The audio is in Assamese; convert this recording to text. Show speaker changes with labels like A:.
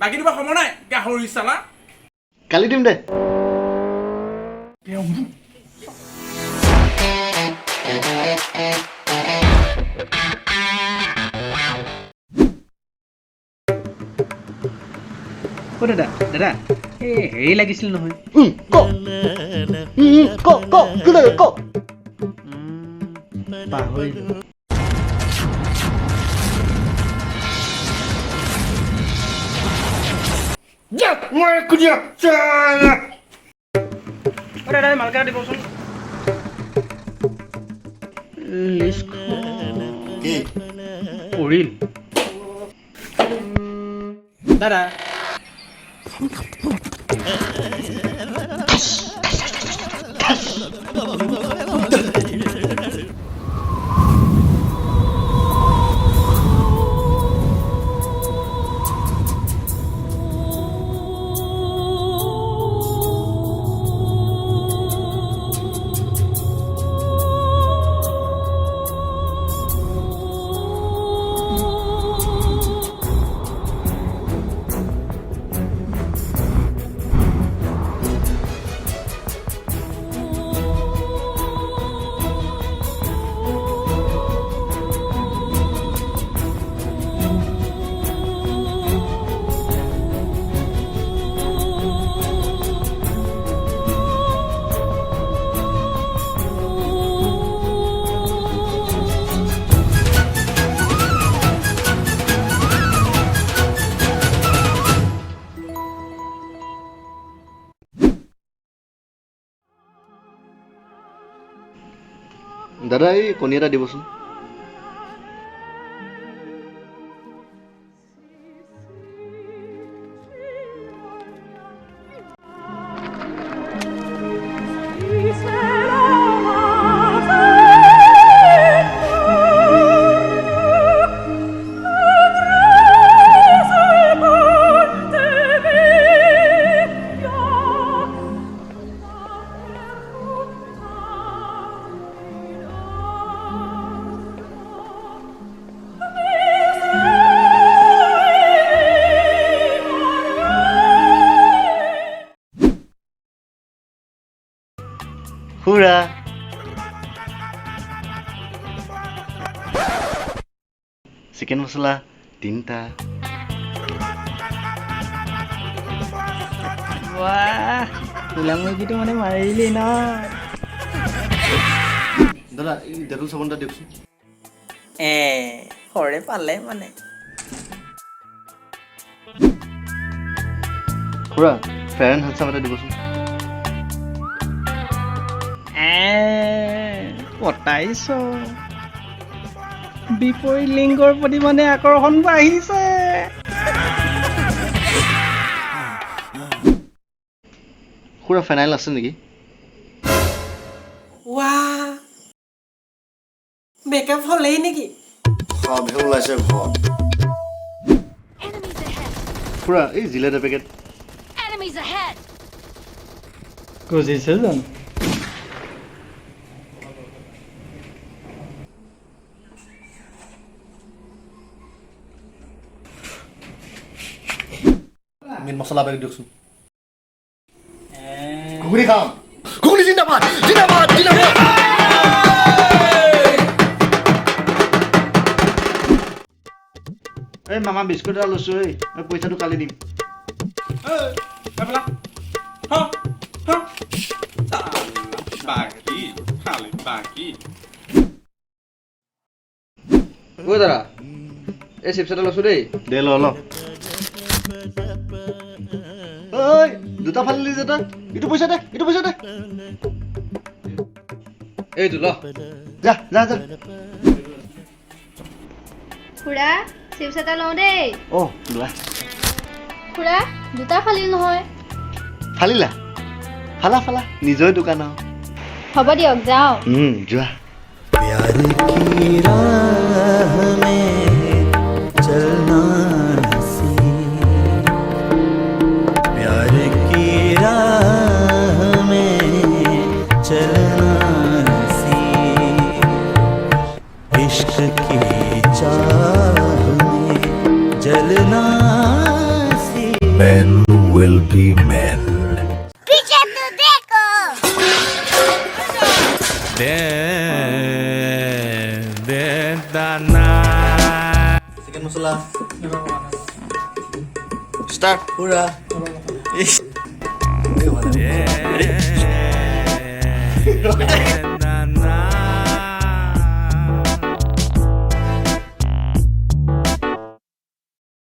A: বাকী দিবা সময় নাই গাহৰি চালা
B: কালি দিম দে
C: দাদা দাদা এই হেৰি লাগিছিল নহয় পাহৰিলো দাদা মালকা দিবচোন পৰিল দাদা
B: দাদা এই কণী এটা দিবচোন খুৰা চিকেন মছলা 3টা
C: কোলা মুৰ্গীটো মানে মাৰিলি ন
B: দাদা এই ডেটল চাবোন এটা দিয়কচোন
D: সৰে পালে মানে
B: খুৰা ফেয়াৰ এণ্ড হেণ্ডচাম এটা দিবচোন
C: পতাইছ বিপৰীত লিংগৰ প্ৰতি মানে আকৰ্ষণ বাঢ়িছে
B: খুৰা ফেনাইল আছে নেকি
D: বেকআপ হ'লেই নেকি
B: ওলাইছে খুৰা এই জিলেট এপেকেট
C: বুজিছে জানো
B: মিট মছলা পেকেট দিয়কচোন ঘুগুনি খাম ঘুগুনি জিন্দাবাদ জিন্দাবাদ জিন্দাবাদ এই মামা বিস্কুট এটা লৈছো এই পইচাটো কালি দিম
E: ঐ দাদা এই চিপছ এটা লৈছো দেই
B: দে ল ঐ দুটা ফালিলি যে তই ইটো পইচা দে
E: এইটো ল
B: যা যা যা
F: খুৰা চিপছ এটা লওঁ দেই
B: লোৱা
F: খুৰা দুটা ফালিল নহয়
B: ফালিলা ফালা ফালা নিজৰে দোকান আৰু
F: হ'ব দিয়ক যাওঁ
B: যোৱা
G: प्यार की राह में चलना नसीब प्यार की राह में चलना नसीब इश्क की चाह में जलना नसीब Men will be men.
H: Chicken মছলা
B: ষ্টাৰ্ট
H: পুৰা
B: ৰেডি